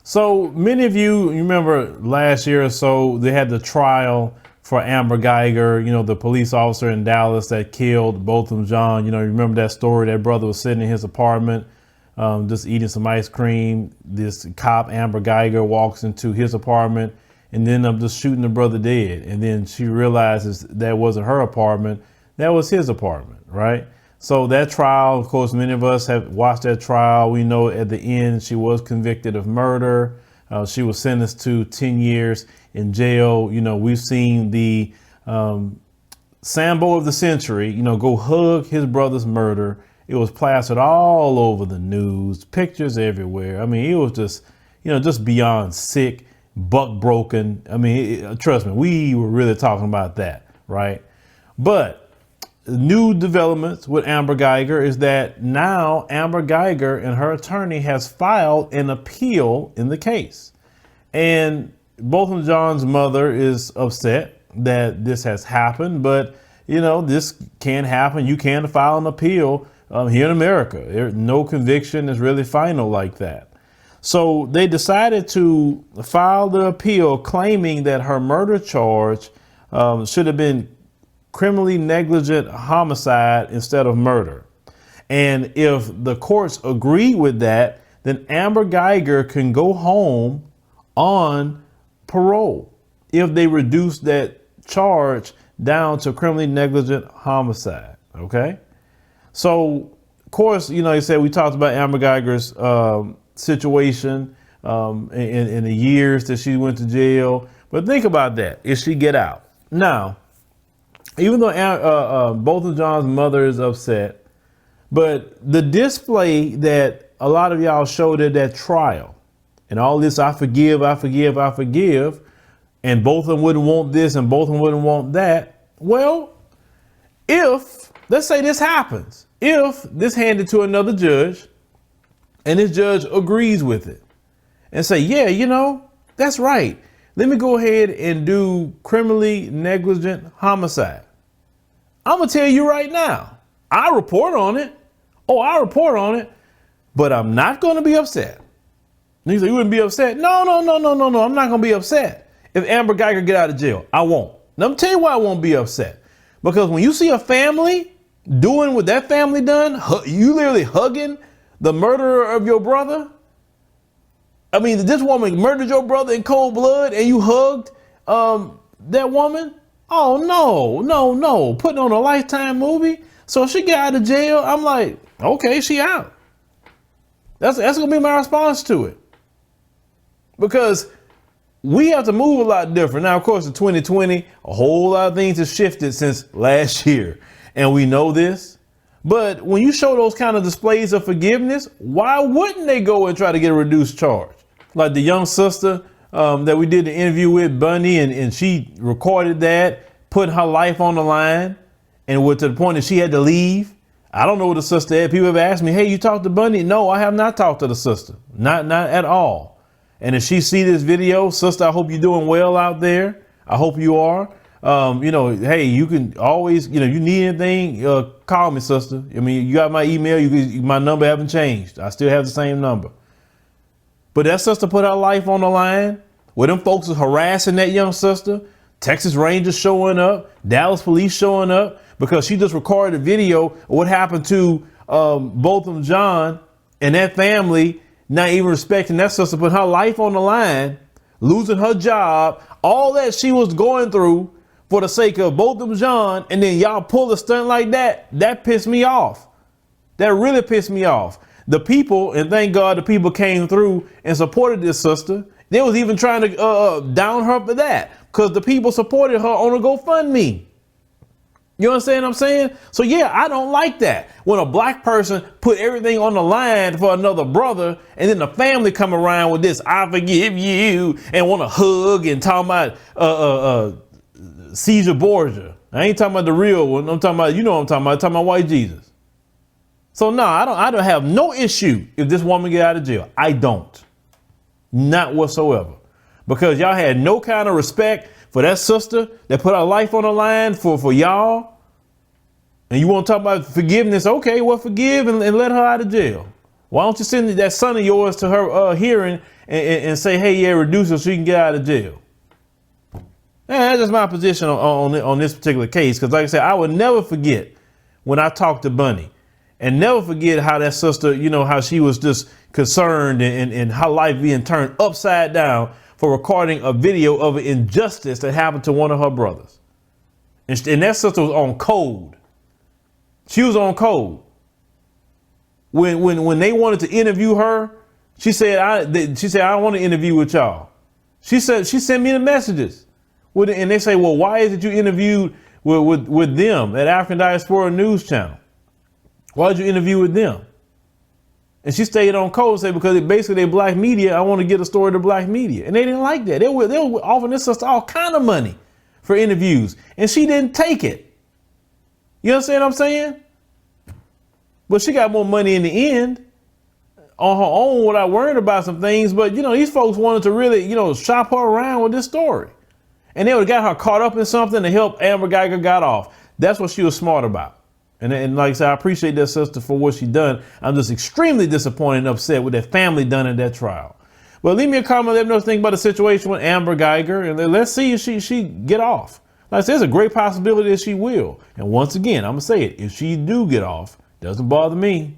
So many of you remember last year or so, they had the trial for Amber Guyger, you know, the police officer in Dallas that killed Botham Jean. You know, remember that story? That brother was sitting in his apartment, just eating some ice cream. This cop, Amber Guyger, walks into his apartment and then I'm just shooting the brother dead. And then she realizes that wasn't her apartment. That was his apartment, right? So that trial, of course, many of us have watched that trial. We know at the end she was convicted of murder. She was sentenced to 10 years in jail. You know, we've seen the Sambo of the century, you know, go hug his brother's murder. It was plastered all over the news, pictures everywhere. I mean, it was just, you know, just beyond sick, buck broken. I mean, trust me, we were really talking about that, right? But new developments with Amber Guyger is that now Amber Guyger and her attorney has filed an appeal in the case. And Botham Jean's mother is upset that this has happened, but you know, this can happen. You can file an appeal here in America. No conviction is really final like that. So they decided to file the appeal claiming that her murder charge should have been criminally negligent homicide instead of murder. And if the courts agree with that, then Amber Guyger can go home on parole if they reduce that charge down to criminally negligent homicide. Okay. So, of course, you know, you said we talked about Amber Guyger's situation in the years that she went to jail. But think about that. If she get out now, even though Botham Jean's mother is upset, but the display that a lot of y'all showed at that trial and all this, I forgive, and both of them wouldn't want this and both of them wouldn't want that. Well, if, let's say this happens, if this handed to another judge and this judge agrees with it and say, yeah, you know, that's right. Let me go ahead and do criminally negligent homicide. I'm going to tell you right now, I report on it. Oh, I report on it, but I'm not going to be upset. And you say, you wouldn't be upset? No. I'm not going to be upset. If Amber Guyger get out of jail, I won't. Now, I'm tell you why I won't be upset. Because when you see a family doing what that family done, you literally hugging the murderer of your brother. I mean, this woman murdered your brother in cold blood and you hugged that woman. Oh, no. Putting on a Lifetime movie. So if she get out of jail, I'm like, okay, she out. That's going to be my response to it. Because we have to move a lot different. Now, of course, in 2020, a whole lot of things have shifted since last year. And we know this. But when you show those kind of displays of forgiveness, why wouldn't they go and try to get a reduced charge? Like the young sister that we did the interview with, Bunny, and she recorded that, put her life on the line, and went to the point that she had to leave. I don't know what the sister had. People have asked me, hey, you talked to Bunny? No, I have not talked to the sister. Not at all. And if she see this video, sister, I hope you're doing well out there. I hope you are. You know, hey, you can always, you know, you need anything, call me, sister. I mean, you got my email, my number haven't changed. I still have the same number. But that sister put her life on the line, where them folks is harassing that young sister, Texas Rangers showing up, Dallas police showing up, because she just recorded a video of what happened to Botham Jean and that family, not even respecting that sister, put her life on the line, losing her job, all that she was going through for the sake of Botham Jean, and then y'all pull a stunt like that. That pissed me off. That really pissed me off. The people, and thank God the people came through and supported this sister. They was even trying to down her for that, because the people supported her on a GoFundMe. You understand what I'm saying? So yeah, I don't like that. When a black person put everything on the line for another brother, and then the family come around with this, I forgive you, and want to hug and talk about Caesar Borgia. I ain't talking about the real one. I'm talking about, you know what I'm talking about. I'm talking about white Jesus. So no, I don't have no issue if this woman get out of jail. I don't. Not whatsoever. Because y'all had no kind of respect for that sister that put her life on the line for y'all. And you want to talk about forgiveness? Okay, well, forgive and let her out of jail. Why don't you send that son of yours to her hearing and say, hey, yeah, reduce her so you can get out of jail? That's just my position on this particular case. Because like I said, I would never forget when I talked to Bunny, and never forget how that sister, you know, how she was just concerned and her life being turned upside down for recording a video of an injustice that happened to one of her brothers. And that sister was on code. She was on code. When they wanted to interview her, she said, I don't want to interview with y'all. She sent me the messages. And they say, well, why is it you interviewed with them at African Diaspora News Channel? Why did you interview with them? And she stayed on code and said, because basically they're black media, I want to get a story to black media. And they didn't like that. They were offering this sister all kind of money for interviews, and she didn't take it. You understand what I'm saying? But she got more money in the end on her own without worrying about some things. But, you know, these folks wanted to really, you know, shop her around with this story. And they would have got her caught up in something to help Amber Guyger got off. That's what she was smart about. And like I said, I appreciate that sister for what she done. I'm just extremely disappointed and upset with that family done in that trial. But leave me a comment, let me know what you think about the situation with Amber Guyger, and let's see if she get off. Like I said, there's a great possibility that she will. And once again, I'm gonna say it, if she do get off, doesn't bother me.